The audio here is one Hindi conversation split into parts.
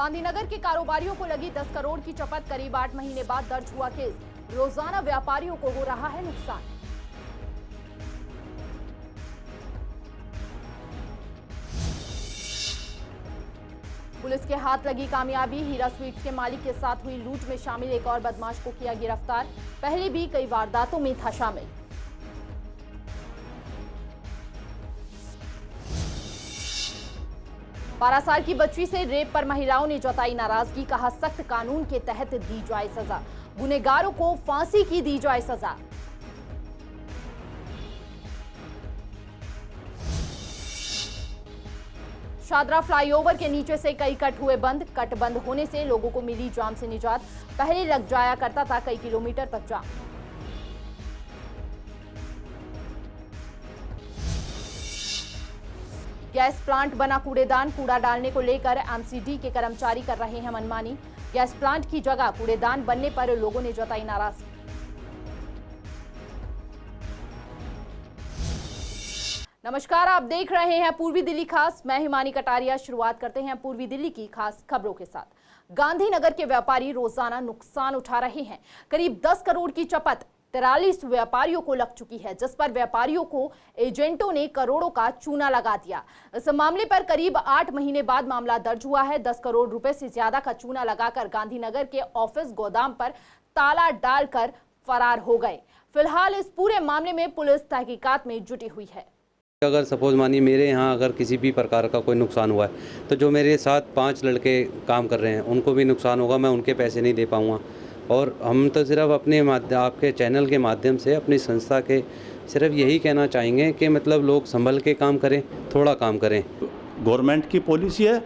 गांधीनगर के कारोबारियों को लगी 10 करोड़ की चपत। करीब 8 महीने बाद दर्ज हुआ केस। रोजाना व्यापारियों को हो रहा है नुकसान। पुलिस के हाथ लगी कामयाबी। हीरा स्वीट्स के मालिक के साथ हुई लूट में शामिल एक और बदमाश को किया गिरफ्तार। पहले भी कई वारदातों में था शामिल। बारह साल की बच्ची से रेप पर महिलाओं ने जताई नाराजगी। कहा सख्त कानून के तहत दी जाए सजा, गुनहगारों को फांसी की दी जाए सजा। शादरा फ्लाईओवर के नीचे से कई कट हुए बंद। कट बंद होने से लोगों को मिली जाम से निजात। पहले लग जाया करता था कई किलोमीटर तक जाम। गैस प्लांट बना कूड़ेदान। कूड़ा डालने को लेकर एमसीडी के कर्मचारी कर रहे हैं मनमानी। गैस प्लांट की जगह कूड़ेदान बनने पर लोगों ने जताई नाराजगी। नमस्कार, आप देख रहे हैं पूर्वी दिल्ली खास। मैं हिमानी कटारिया। शुरुआत करते हैं पूर्वी दिल्ली की खास खबरों के साथ। गांधीनगर के व्यापारी रोजाना नुकसान उठा रहे हैं। करीब 10 करोड़ की चपत 43 व्यापारियों को लग चुकी है, जिस पर व्यापारियों को एजेंटों ने करोड़ों का चूना लगा दिया। इस मामले पर करीब 8 महीने बाद मामला दर्ज हुआ है। 10 करोड़ रुपए से ज्यादा का चूना लगाकर गांधीनगर के ऑफिस गोदाम पर ताला डालकर फरार हो गए। फिलहाल इस पूरे मामले में पुलिस तहकीकात में जुटी हुई है। अगर सपोज मानिए मेरे यहाँ अगर किसी भी प्रकार का कोई नुकसान हुआ है तो जो मेरे साथ 5 लड़के काम कर रहे हैं उनको भी नुकसान होगा, मैं उनके पैसे नहीं दे पाऊँगा। और हम तो सिर्फ अपने आपके चैनल के माध्यम से अपनी संस्था के सिर्फ यही कहना चाहेंगे कि मतलब लोग संभल के काम करें, थोड़ा काम करें। गवर्नमेंट की पॉलिसी है,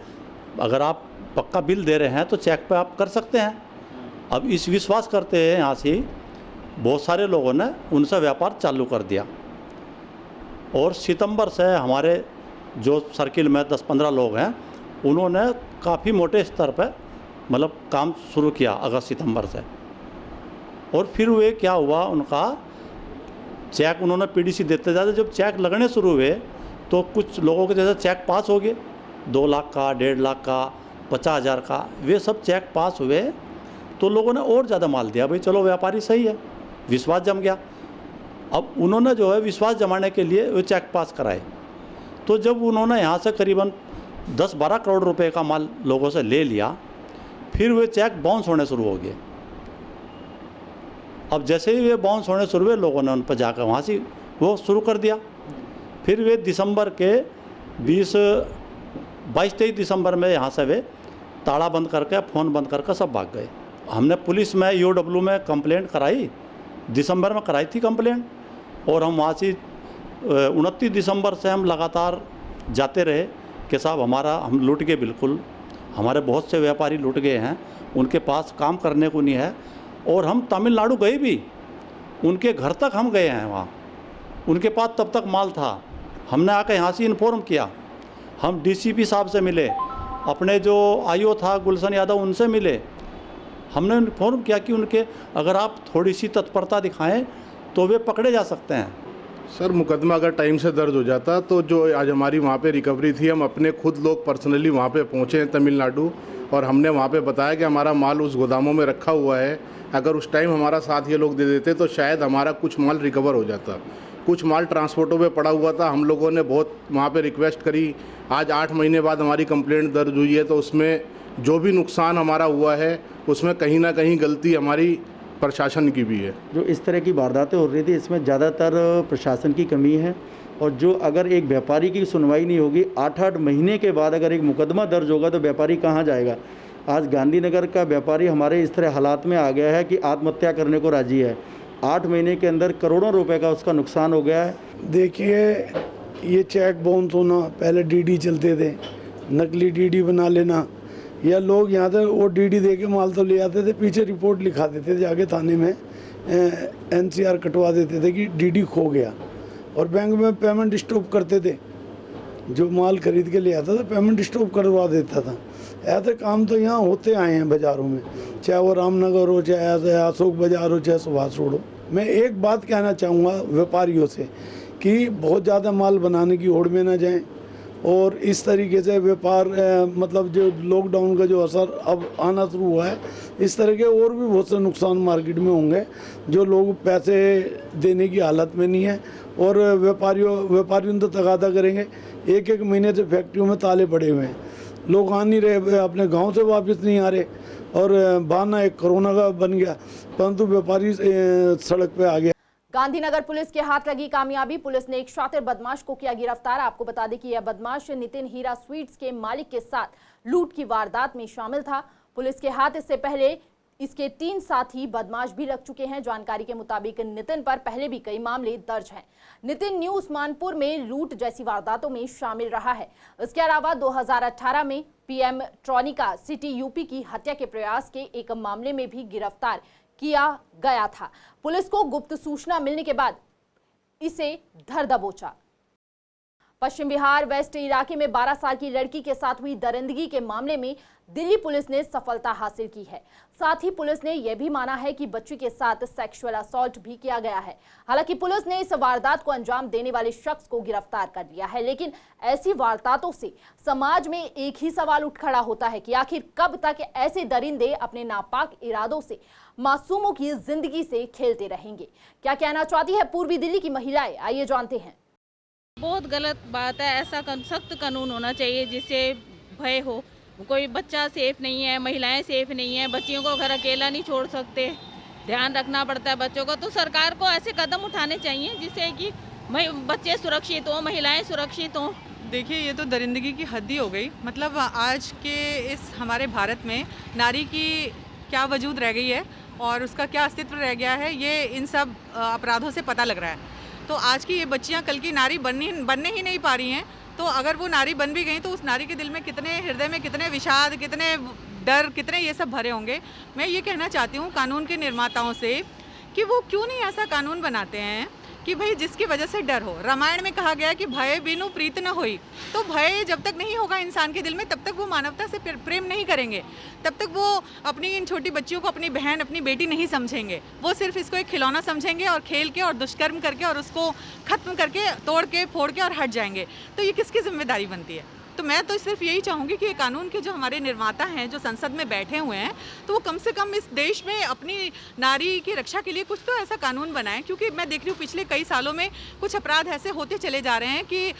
अगर आप पक्का बिल दे रहे हैं तो चेक पे आप कर सकते हैं। अब इस विश्वास करते हैं यहाँ से बहुत सारे लोगों ने उनसे व्यापार चालू कर दिया। और सितंबर से हमारे जो सर्किल में 10-15 लोग हैं उन्होंने काफ़ी मोटे स्तर पर मतलब काम शुरू किया अगस्त सितंबर से। और फिर वे क्या हुआ, उनका चेक उन्होंने पीडीसी देते जाते, जब चेक लगने शुरू हुए तो कुछ लोगों के जैसे चेक पास हो गए, 2 लाख का, 1.5 लाख का, 50,000 का, वे सब चेक पास हुए तो लोगों ने और ज़्यादा माल दिया। भाई चलो व्यापारी सही है, विश्वास जम गया। अब उन्होंने जो है विश्वास जमाने के लिए वो चेक पास कराए। तो जब उन्होंने यहाँ से करीबन 10-12 करोड़ रुपए का माल लोगों से ले लिया, फिर वे चेक बाउंस होने शुरू हो गए। अब जैसे ही वे बाउंस होने शुरू हुए, लोगों ने उन पर जाकर वहाँ से वो शुरू कर दिया। फिर वे दिसंबर के 22-23 दिसंबर में यहाँ से वे ताला बंद करके, फ़ोन बंद करके सब भाग गए। हमने पुलिस में यूडब्ल्यू में कंप्लेंट कराई, दिसंबर में कराई थी कंप्लेंट। और हम वहाँ से 29 दिसंबर से हम लगातार जाते रहे कि साहब हम लूट गए, बिल्कुल हमारे बहुत से व्यापारी लूट गए हैं, उनके पास काम करने को नहीं है। और हम तमिलनाडु गए भी, उनके घर तक हम गए हैं, वहाँ उनके पास तब तक माल था। हमने आकर यहाँ से इन्फॉर्म किया, हम डीसीपी साहब से मिले, अपने जो आईओ था गुलशन यादव उनसे मिले। हमने इन्फॉर्म किया कि उनके अगर आप थोड़ी सी तत्परता दिखाएं तो वे पकड़े जा सकते हैं। सर, मुकदमा अगर टाइम से दर्ज हो जाता तो जो आज हमारी वहाँ पे रिकवरी थी, हम अपने खुद लोग पर्सनली वहाँ पे पहुँचे हैं तमिलनाडु, और हमने वहाँ पे बताया कि हमारा माल उस गोदामों में रखा हुआ है। अगर उस टाइम हमारा साथ ये लोग दे देते तो शायद हमारा कुछ माल रिकवर हो जाता। कुछ माल ट्रांसपोर्टों पे पड़ा हुआ था। हम लोगों ने बहुत वहाँ पे रिक्वेस्ट करी। आज 8 महीने बाद हमारी कंप्लेंट दर्ज हुई है, तो उसमें जो भी नुकसान हमारा हुआ है उसमें कहीं ना कहीं गलती हमारी प्रशासन की भी है। जो इस तरह की वारदातें हो रही थी, इसमें ज़्यादातर प्रशासन की कमी है। और जो अगर एक व्यापारी की सुनवाई नहीं होगी, 8-8 महीने के बाद अगर एक मुकदमा दर्ज होगा तो व्यापारी कहाँ जाएगा। आज गांधीनगर का व्यापारी हमारे इस तरह हालात में आ गया है कि आत्महत्या करने को राजी है। 8 महीने के अंदर करोड़ों रुपए का उसका नुकसान हो गया है। देखिए, ये चेक बाउंस होना, पहले डीडी चलते थे, नकली डीडी बना लेना, या लोग यहाँ से वो डीडी दे के माल तो ले आते थे, पीछे रिपोर्ट लिखा देते थे जाके थाने में, एनसीआर कटवा देते थे कि डीडी खो गया, और बैंक में पेमेंट स्टॉप करते थे। जो माल खरीद के ले आता था पेमेंट स्टॉप करवा देता था। ऐसे काम तो यहाँ होते आए हैं बाज़ारों में, चाहे वो रामनगर हो, चाहे अशोक बाज़ार हो, चाहे सुभाष रोड हो। मैं एक बात कहना चाहूँगा व्यापारियों से कि बहुत ज़्यादा माल बनाने की होड़ में ना जाएं। और इस तरीके से व्यापार मतलब जो लॉकडाउन का जो असर अब आना शुरू हुआ है, इस तरह के और भी बहुत से नुकसान मार्केट में होंगे जो लोग पैसे देने की हालत में नहीं है और व्यापारियों तो तगादा करेंगे। एक एक महीने से फैक्ट्रियों में ताले पड़े हुए हैं, लोग आ नहीं रहे, अपने गांव से वापस नहीं आ रहे और बहाना एक कोरोना का बन गया, परंतु व्यापारी सड़क पे आ गया। गांधीनगर पुलिस के हाथ लगी कामयाबी, पुलिस ने एक शातिर बदमाश को किया गिरफ्तार। आपको बता दें कि यह बदमाश नितिन हीरा स्वीट्स के मालिक के साथ लूट की वारदात में शामिल था। पुलिस के हाथ इससे पहले इसके 3 साथी बदमाश भी लग चुके हैं। जानकारी के मुताबिक नितिन पर पहले भी कई मामले दर्ज हैं। नितिन न्यू उस्मानपुर में लूट जैसी वारदातों में शामिल रहा है। इसके अलावा 2018 में पीएम ट्रॉनिका सिटी यूपी की हत्या के प्रयास के एक मामले में भी गिरफ्तार किया गया था। पुलिस को गुप्त सूचना मिलने के बाद इसे धर दबोचा। पश्चिम बिहार वेस्ट इलाके में 12 साल की लड़की के साथ हुई दरिंदगी के मामले में दिल्ली पुलिस ने सफलता हासिल की है। साथ ही पुलिस ने यह भी माना है कि बच्ची के साथ सेक्सुअल असॉल्ट भी किया गया है। हालांकि पुलिस ने इस वारदात को अंजाम देने वाले शख्स को गिरफ्तार कर लिया है, लेकिन ऐसी वारदातों से समाज में एक ही सवाल उठ खड़ा होता है कि आखिर कब तक ऐसे दरिंदे अपने नापाक इरादों से मासूमों की जिंदगी से खेलते रहेंगे। क्या कहना चाहती है पूर्वी दिल्ली की महिलाएं, आइए जानते हैं। बहुत गलत बात है, ऐसा सख्त कानून होना चाहिए जिससे भय हो। कोई बच्चा सेफ नहीं है, महिलाएं सेफ नहीं है, बच्चियों को घर अकेला नहीं छोड़ सकते, ध्यान रखना पड़ता है बच्चों को। तो सरकार को ऐसे कदम उठाने चाहिए जिससे कि बच्चे सुरक्षित हों, महिलाएं सुरक्षित हों। देखिए, ये तो दरिंदगी की हद ही हो गई। मतलब आज के इस हमारे भारत में नारी की क्या वजूद रह गई है और उसका क्या अस्तित्व रह गया है, ये इन सब अपराधों से पता लग रहा है। तो आज की ये बच्चियां कल की नारी बनने ही नहीं पा रही हैं। तो अगर वो नारी बन भी गई तो उस नारी के दिल में कितने, हृदय में कितने विषाद, कितने डर, कितने ये सब भरे होंगे। मैं ये कहना चाहती हूँ कानून के निर्माताओं से कि वो क्यों नहीं ऐसा कानून बनाते हैं कि भाई जिसकी वजह से डर हो। रामायण में कहा गया कि भय बिनु प्रीत न होई। तो भय जब तक नहीं होगा इंसान के दिल में, तब तक वो मानवता से प्रेम नहीं करेंगे, तब तक वो अपनी इन छोटी बच्चियों को अपनी बहन, अपनी बेटी नहीं समझेंगे। वो सिर्फ इसको एक खिलौना समझेंगे और खेल के और दुष्कर्म करके और उसको खत्म करके, तोड़ के, फोड़ के और हट जाएंगे। तो ये किसकी जिम्मेदारी बनती है? तो मैं तो सिर्फ यही चाहूँगी कि ये कानून के जो हमारे निर्माता हैं, जो संसद में बैठे हुए हैं, तो वो कम से कम इस देश में अपनी नारी की रक्षा के लिए कुछ तो ऐसा कानून बनाएं। क्योंकि मैं देख रही हूँ पिछले कई सालों में कुछ अपराध ऐसे होते चले जा रहे हैं कि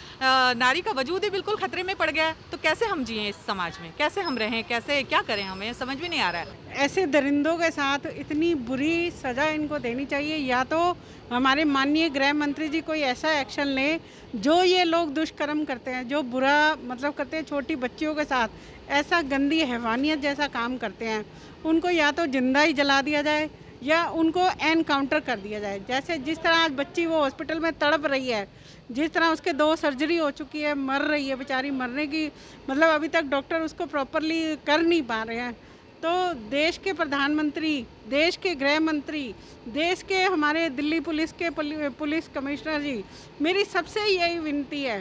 नारी का वजूद ही बिल्कुल खतरे में पड़ गया है। तो कैसे हम जिएं इस समाज में, कैसे हम रहें, कैसे क्या करें, हमें समझ में नहीं आ रहा है। ऐसे दरिंदों के साथ इतनी बुरी सज़ा इनको देनी चाहिए, या तो हमारे माननीय गृह मंत्री जी कोई ऐसा एक्शन लें जो ये लोग दुष्कर्म करते हैं, जो बुरा मतलब करते हैं छोटी बच्चियों के साथ, ऐसा गंदी हैवानियत जैसा काम करते हैं, उनको या तो जिंदा ही जला दिया जाए या उनको एनकाउंटर कर दिया जाए। जैसे जिस तरह आज बच्ची वो हॉस्पिटल में तड़प रही है, जिस तरह उसके 2 सर्जरी हो चुकी है, मर रही है बेचारी, मरने की मतलब अभी तक डॉक्टर उसको प्रॉपरली कर नहीं पा रहे हैं। तो देश के प्रधानमंत्री, देश के गृह मंत्री, देश के हमारे दिल्ली पुलिस के पुलिस कमिश्नर जी, मेरी सबसे यही विनती है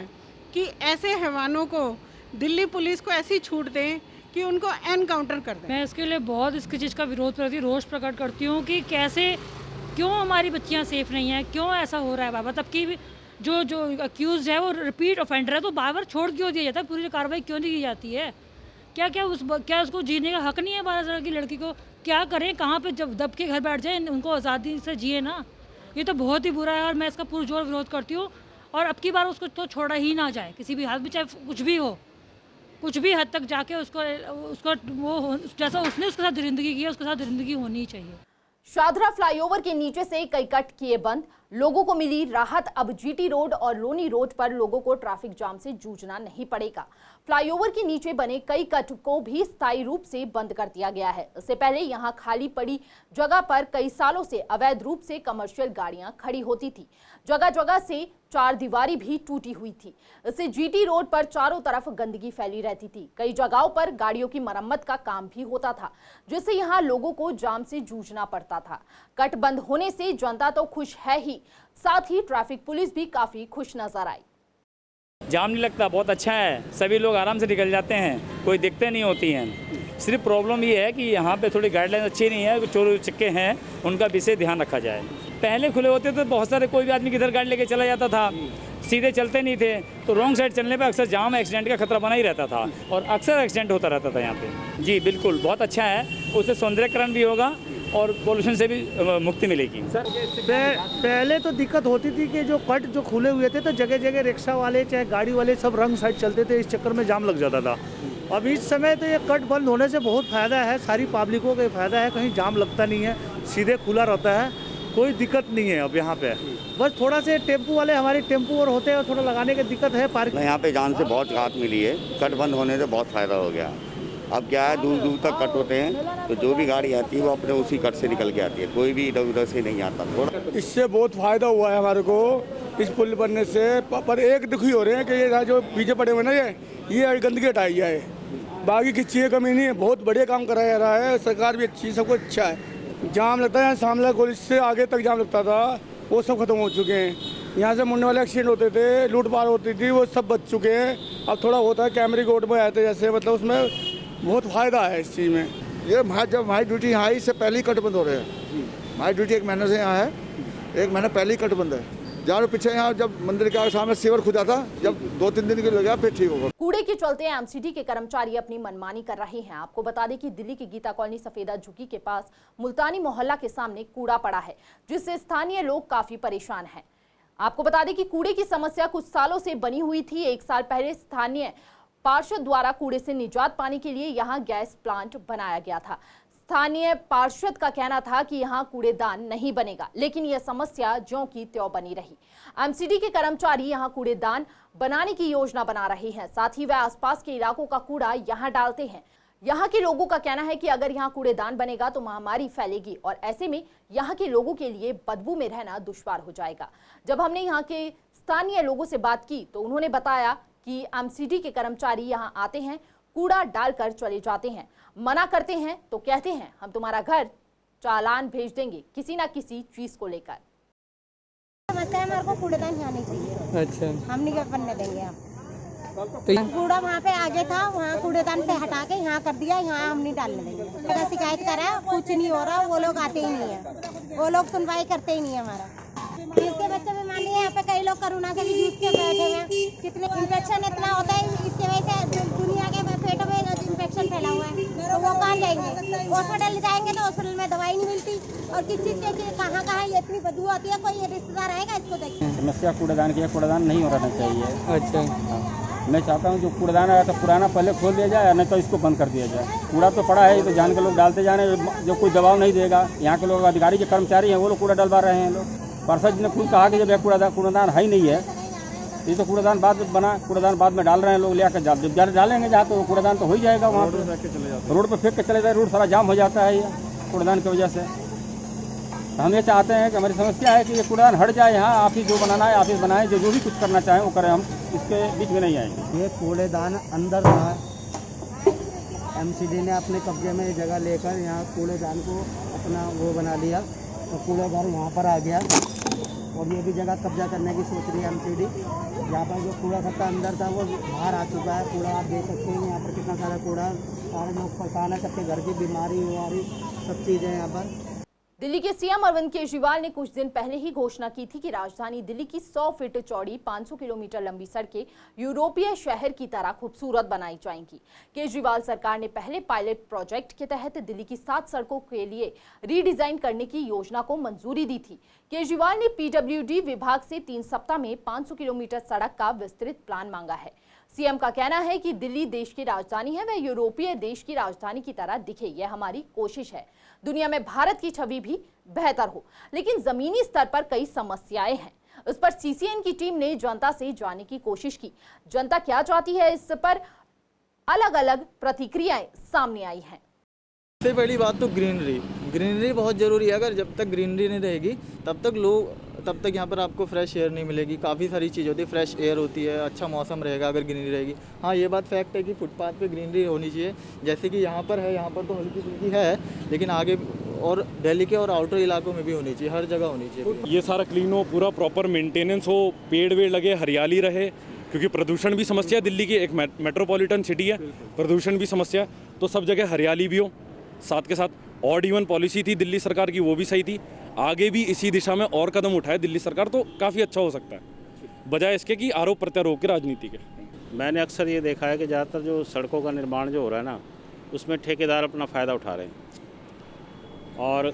कि ऐसे हैवानों को दिल्ली पुलिस को ऐसी छूट दें कि उनको एनकाउंटर कर दें। मैं इसके लिए बहुत इसकी चीज़ का विरोध करती हूँ, रोष प्रकट करती हूँ कि कैसे, क्यों हमारी बच्चियाँ सेफ नहीं हैं, क्यों ऐसा हो रहा है बाबा। तब कि जो अक्यूज है वो रिपीट ऑफेंडर है, तो बार बार छोड़ क्यों दिया जाता है, पूरी कार्रवाई क्यों नहीं की जाती है? क्या उसको जीने का हक नहीं है 12 साल की लड़की को? क्या करें, कहाँ पे जब दब के घर बैठ जाए, उनको आज़ादी से जिए ना। ये तो बहुत ही बुरा है और मैं इसका पुरजोर विरोध करती हूँ। और अब की बार उसको तो छोड़ा ही ना जाए किसी भी हालत में, चाहे कुछ भी हो, कुछ भी हद तक जाके उसको वो जैसा उसने उसके साथ दरिंदगी की है, उसके साथ दरिंदगी होनी चाहिए। शादरा फ्लाईओवर के नीचे से कई कट किए बंद, लोगों को मिली राहत। अब जीटी रोड और लोनी रोड पर लोगों को ट्रैफिक जाम से जूझना नहीं पड़ेगा। फ्लाईओवर के नीचे बने कई कट को भी स्थायी रूप से बंद कर दिया गया है। इससे पहले यहां खाली पड़ी जगह पर कई सालों से अवैध रूप से कमर्शियल गाड़ियां खड़ी होती थी। जगह जगह से चार दीवारी भी टूटी हुई थी। इससे जीटी रोड पर चारों तरफ गंदगी फैली रहती थी। कई जगहों पर गाड़ियों की मरम्मत का काम भी होता था, जिससे यहां लोगों को जाम से जूझना पड़ता था। कट बंद होने से जनता तो खुश है ही, साथ ही ट्रैफिक पुलिस भी काफी खुश नजर आई। जाम नहीं लगता, बहुत अच्छा है, सभी लोग आराम से निकल जाते हैं, कोई दिक्कतें नहीं होती हैं। सिर्फ प्रॉब्लम ये है कि यहाँ पे थोड़ी गाइडलाइन अच्छी नहीं है, चोर चक्के हैं, उनका विशेष ध्यान रखा जाए। पहले खुले होते तो बहुत सारे, कोई भी आदमी किधर गाड़ी लेके चला जाता था, सीधे चलते नहीं थे, तो रॉन्ग साइड चलने पे अक्सर जाम एक्सीडेंट का खतरा बना ही रहता था और अक्सर एक्सीडेंट होता रहता था यहाँ पे। जी बिल्कुल, बहुत अच्छा है, उससे सौंदर्यकरण भी होगा और पोल्यूशन से भी मुक्ति मिलेगी। सर पहले तो दिक्कत होती थी कि जो कट जो खुले हुए थे तो जगह जगह रिक्शा वाले चाहे गाड़ी वाले सब रंग साइड चलते थे, इस चक्कर में जाम लग जाता था। अब इस समय तो ये कट बंद होने से बहुत फ़ायदा है, सारी पब्लिकों का फ़ायदा है, कहीं जाम लगता नहीं है, सीधे खुला रहता है, कोई दिक्कत नहीं है अब यहाँ पे। बस थोड़ा से टेम्पू वाले हमारे टेम्पू और होते हैं, थोड़ा लगाने की दिक्कत है। पार्क यहाँ पे जान से बहुत राहत मिली है, कट बंद होने से बहुत फ़ायदा हो गया। अब क्या है, दूर दूर तक कट होते हैं तो जो भी गाड़ी आती है वो अपने उसी कट से निकल के आती है, कोई भी इधर उधर से नहीं आता। थोड़ा इससे बहुत फ़ायदा हुआ है हमारे को इस पुल बनने से। पर एक दुखी हो रहे हैं कि ये जो पीछे पड़े हुए ना ये गंदगी हटाई जाए, बाकी किसी चीज़ कमी नहीं है, बहुत बढ़िया काम कराया जा रहा है, सरकार भी अच्छी, सब कुछ अच्छा है। जाम लगता है सामला कॉलेज से आगे तक जाम लगता था, वो सब खत्म हो चुके हैं। यहाँ से मुड़ने वाले एक्सीडेंट होते थे, लूट पाट होती थी, वो सब बच चुके हैं। अब थोड़ा होता है कैमरे कोर्ट में आए थे जैसे, मतलब उसमें बहुत फ़ायदा है इस चीज़ में। ये जब हमारी ड्यूटी यहाँ आई, इससे पहले ही कट बंद हो रहे हैं। हमारी ड्यूटी 1 महीने से यहाँ है, 1 महीने पहले ही कट बंद है। जहाँ पीछे यहाँ जब मंदिर के सामने सीवर खुदा था, जब 2-3 दिन के लिए लगा फिर ठीक होगा। कूड़े के चलते एमसीडी के कर्मचारी अपनी मनमानी कर रहे हैं। आपको बता दें कि दिल्ली की गीता कॉलोनी सफेदा झुग्गी के पास मुल्तानी मोहल्ला के सामने कूड़ा पड़ा है, जिससे स्थानीय लोग काफी परेशान हैं। आपको बता दें कि कूड़े की समस्या कुछ सालों से बनी हुई थी। 1 साल पहले स्थानीय पार्षद द्वारा कूड़े से निजात पाने के लिए यहां गैस प्लांट बनाया गया था। स्थानीय पार्षद का कहना था कि यहां कूड़ेदान नहीं बनेगा, लेकिन यह समस्या ज्यों की त्यों बनी रही। एमसीडी के कर्मचारी यहां कूड़ेदान बनाने की योजना बना रहे हैं, साथ ही वह आसपास के इलाकों का कूड़ा यहां डालते हैं। यहाँ के लोगों का कहना है कि अगर यहाँ कूड़ेदान बनेगा तो महामारी फैलेगी और ऐसे में यहाँ के लोगों के लिए बदबू में रहना दुश्वार हो जाएगा। जब हमने यहाँ के स्थानीय लोगों से बात की तो उन्होंने बताया कि एमसीडी के कर्मचारी यहाँ आते हैं, कूड़ा डालकर चले जाते हैं, मना करते हैं तो कहते हैं हम तुम्हारा घर चालान भेज देंगे किसी ना किसी चीज को लेकर। हमारे को कूड़ेदान यहाँ नहीं चाहिए। अच्छा, हम नहीं बनने देंगे। हम कूड़ा वहाँ पे आगे था, वहाँ कूड़ेदान से हटा के यहाँ कर दिया, यहाँ हम नहीं डालने देंगे। शिकायत करा, कुछ नहीं हो रहा, वो लोग आते ही नहीं है, वो लोग सुनवाई करते ही नहीं है। हमारा इसके बच्चे में मानिए यहाँ पे कई लोग कोरोना से भी जूझ के बैठे हुए हैं, कितने इन्फेक्शन इतना होता है, इसकी वजह से दुनिया के पेटों में इन्फेक्शन फैला हुआ है, तो वो कहाँ जाएंगे? हॉस्पिटल जाएंगे तो हॉस्पिटल में दवाई नहीं मिलती, और किस चीज़ से कहाँ कहाँ ये इतनी बदबू आती है, कोई रिश्तेदार आएगा इसको देखिए। समस्या कूड़ेदान की है, कूड़ेदान नहीं हो रहना चाहिए। अच्छा, मैं चाहता हूँ जो कूड़ेदान आया तो पुराना पहले खोल दिया जाए, नहीं तो इसको बंद कर दिया जाए। कूड़ा तो पड़ा है, तो जान के लोग डालते जा रहे हैं, जो कोई दबाव नहीं देगा। यहाँ के लोग अधिकारी जो कर्मचारी हैं वो लोग कूड़ा डलवा रहे हैं। लोग पार्षद जी ने खुद कहा कि जब कूड़ेदान है ही नहीं है, ये तो कूड़ेदान बाद में बना, कूड़ेदान बाद में डाल रहे हैं लोग, ले आकर जब डालेंगे जहाँ तो कूड़ेदान तो हो ही जाएगा, वहाँ पर रोड पर फेंक के चले जाए, रोड सारा जाम हो जाता है ये कूड़ेदान की वजह से। हम ये चाहते हैं कि हमारी समस्या है कि ये कूड़ेदान हट जाए, यहाँ ऑफिस जो बनाना है ऑफिस बनाएं, जो भी कुछ करना चाहें वो करें, हम इसके बीच में नहीं आएंगे। ये कूड़ेदान अंदर था, एमसीडी ने अपने कब्जे में जगह लेकर यहाँ कूड़ेदान को अपना वो बना लिया, तो कूड़ेदान यहाँ पर आ गया और ये भी जगह कब्जा करने की सोच रही है एमसीडी। यहाँ पर जो कूड़ा खत्ता अंदर था वो बाहर आ चुका है। कूड़ा आप देख सकते हैं यहाँ पर कितना सारा कूड़ा, सारे लोग परेशान है, सबके घर की बीमारी सब चीज़ें यहाँ पर। दिल्ली के सीएम अरविंद केजरीवाल ने कुछ दिन पहले ही घोषणा की थी कि राजधानी दिल्ली की 100 फीट चौड़ी 500 किलोमीटर लंबी सड़कें यूरोपीय शहर की तरह खूबसूरत बनाई जाएंगी। केजरीवाल सरकार ने पहले पायलट प्रोजेक्ट के तहत दिल्ली की 7 सड़कों के लिए रीडिजाइन करने की योजना को मंजूरी दी थी। केजरीवाल ने पीडब्ल्यूडी विभाग से 3 सप्ताह में 500 किलोमीटर सड़क का विस्तृत प्लान मांगा है। सीएम का कहना है कि दिल्ली देश की राजधानी है, वह यूरोपीय देश की राजधानी की तरह दिखे, यह हमारी कोशिश है। दुनिया में भारत की छवि भी बेहतर हो, लेकिन जमीनी स्तर पर कई समस्याएं हैं। उस पर सीसीएन की टीम ने जनता से जानने की कोशिश की। जनता क्या चाहती है, इस पर अलग अलग प्रतिक्रियाएं सामने आई हैं। सबसे पहली बात तो ग्रीनरी बहुत ज़रूरी है। अगर जब तक ग्रीनरी नहीं रहेगी तब तक यहाँ पर आपको फ्रेश एयर नहीं मिलेगी। काफ़ी सारी चीज़ होती है, फ्रेश एयर होती है, अच्छा मौसम रहेगा अगर ग्रीनरी रहेगी। हाँ, ये बात फैक्ट है कि फुटपाथ पे ग्रीनरी होनी चाहिए, जैसे कि यहाँ पर है, यहाँ पर तो हल्की फुल्की है, लेकिन आगे और दिल्ली के और आउटर इलाकों में भी होनी चाहिए, हर जगह होनी चाहिए। ये सारा क्लीन हो, पूरा प्रॉपर मेंटेनेंस हो, पेड़ वेड़ लगे, हरियाली रहे, क्योंकि प्रदूषण भी समस्या है। दिल्ली की एक मेट्रोपॉलिटन सिटी है, प्रदूषण भी समस्या, तो सब जगह हरियाली भी हो। साथ के साथ ऑड इवन पॉलिसी थी दिल्ली सरकार की, वो भी सही थी। आगे भी इसी दिशा में और कदम उठाए दिल्ली सरकार तो काफ़ी अच्छा हो सकता है। बजाय इसके कि आरोप प्रत्यारोप की राजनीति के। मैंने अक्सर ये देखा है कि ज़्यादातर जो सड़कों का निर्माण जो हो रहा है ना, उसमें ठेकेदार अपना फ़ायदा उठा रहे हैं और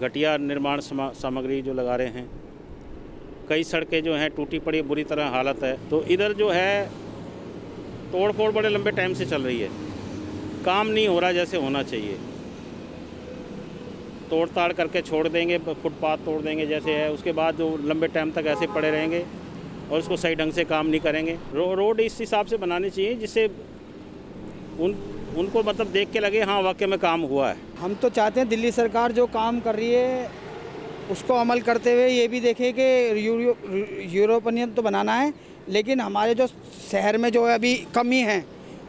घटिया निर्माण सामग्री जो लगा रहे हैं। कई सड़कें जो हैं टूटी पड़ी बुरी तरह हालत है, तो इधर जो है तोड़ फोड़ बड़े लंबे टाइम से चल रही है, काम नहीं हो रहा जैसे होना चाहिए। तोड़ ताड़ करके छोड़ देंगे, फुटपाथ तोड़ देंगे जैसे है, उसके बाद जो लंबे टाइम तक ऐसे पड़े रहेंगे और उसको सही ढंग से काम नहीं करेंगे। रोड इस हिसाब से बनानी चाहिए जिससे उनको मतलब देख के लगे हाँ वाकई में काम हुआ है। हम तो चाहते हैं दिल्ली सरकार जो काम कर रही है उसको अमल करते हुए ये भी देखें कि यूरोपियन तो बनाना है, लेकिन हमारे जो शहर में जो है अभी कमी है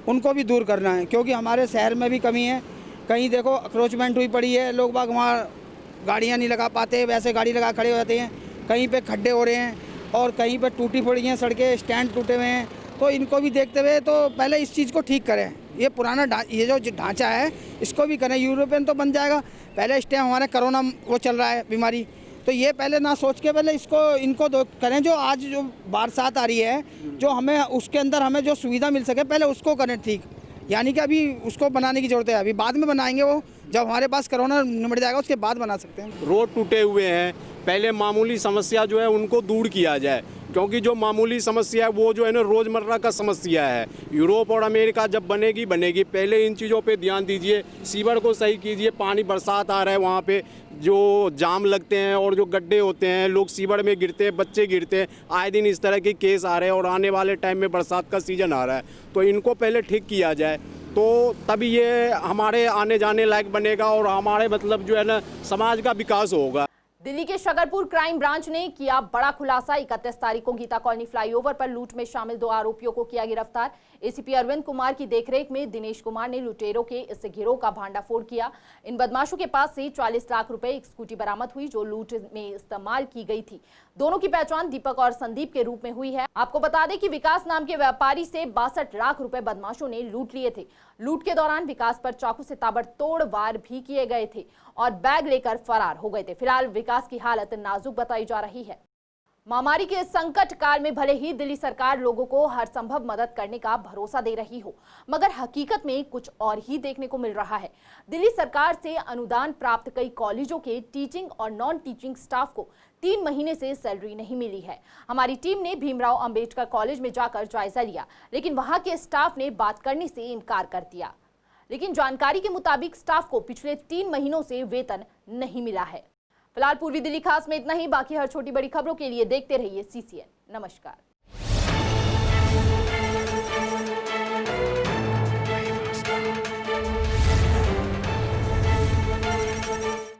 उनको भी दूर करना है, क्योंकि हमारे शहर में भी कमी है। कहीं देखो अक्रोचमेंट हुई पड़ी है, लोग बाग वहाँ गाड़ियाँ नहीं लगा पाते, वैसे गाड़ी लगा खड़े हो जाते हैं। कहीं पे खड्डे हो रहे हैं और कहीं पे टूटी पड़ी हैं सड़कें, स्टैंड टूटे हुए हैं। तो इनको भी देखते हुए तो पहले इस चीज़ को ठीक करें। ये पुराना ये जो ढांचा है इसको भी करें। यूरोपियन तो बन जाएगा, पहले इस टाइम हमारे कोरोना वो चल रहा है बीमारी, तो ये पहले ना सोच के पहले इनको करें। जो आज जो बरसात आ रही है जो हमें उसके अंदर हमें जो सुविधा मिल सके पहले उसको करें ठीक, यानी कि अभी उसको बनाने की ज़रूरत है, अभी बाद में बनाएंगे वो जब हमारे पास कोरोना निमट जाएगा उसके बाद बना सकते हैं। रोड टूटे हुए हैं, पहले मामूली समस्या जो है उनको दूर किया जाए, क्योंकि जो मामूली समस्या है वो जो है ना रोज़मर्रा का समस्या है। यूरोप और अमेरिका जब बनेगी पहले इन चीज़ों पे ध्यान दीजिए, सीवर को सही कीजिए। पानी बरसात आ रहा है वहाँ पे जो जाम लगते हैं और जो गड्ढे होते हैं, लोग सीवर में गिरते हैं, बच्चे गिरते हैं, आए दिन इस तरह के केस आ रहे हैं और आने वाले टाइम में बरसात का सीज़न आ रहा है, तो इनको पहले ठीक किया जाए तो तभी ये हमारे आने जाने लायक बनेगा और हमारे मतलब जो है ना समाज का विकास होगा। दिल्ली के शकरपुर क्राइम ब्रांच ने किया बड़ा खुलासा। 31 तारीख को गीता कॉलोनी फ्लाईओवर पर लूट में शामिल 2 आरोपियों को किया गिरफ्तार। एसीपी अरविंद कुमार की देखरेख में दिनेश कुमार ने लुटेरों के इस गिरोह का भांडाफोड़ किया। इन बदमाशों के पास से 40 लाख रुपए, एक स्कूटी बरामद हुई जो लूट में इस्तेमाल की गई थी। दोनों की पहचान दीपक और संदीप के रूप में हुई है। आपको बता दें कि विकास नाम के व्यापारी से 62 लाख रुपए बदमाशों ने लूट लिए थे। लूट के दौरान विकास पर चाकू से ताबड़तोड़ वार भी किए गए थे और बैग लेकर फरार हो गए थे। फिलहाल विकास की हालत नाजुक बताई जा रही है। महामारी के संकट काल में भले ही दिल्ली सरकार लोगों को हर संभव मदद करने का भरोसा दे रही हो, मगर हकीकत में कुछ और ही देखने को मिल रहा है। दिल्ली सरकार से अनुदान प्राप्त कई कॉलेजों के टीचिंग और नॉन टीचिंग स्टाफ को 3 महीने से सैलरी नहीं मिली है। हमारी टीम ने भीमराव अंबेडकर कॉलेज में जाकर जायजा लिया, लेकिन वहां के स्टाफ ने बात करने से इनकार कर दिया। लेकिन जानकारी के मुताबिक स्टाफ को पिछले 3 महीनों से वेतन नहीं मिला है। फिलहाल पूर्वी दिल्ली खास में इतना ही। बाकी हर छोटी बड़ी खबरों के लिए देखते रहिए CCN। नमस्कार।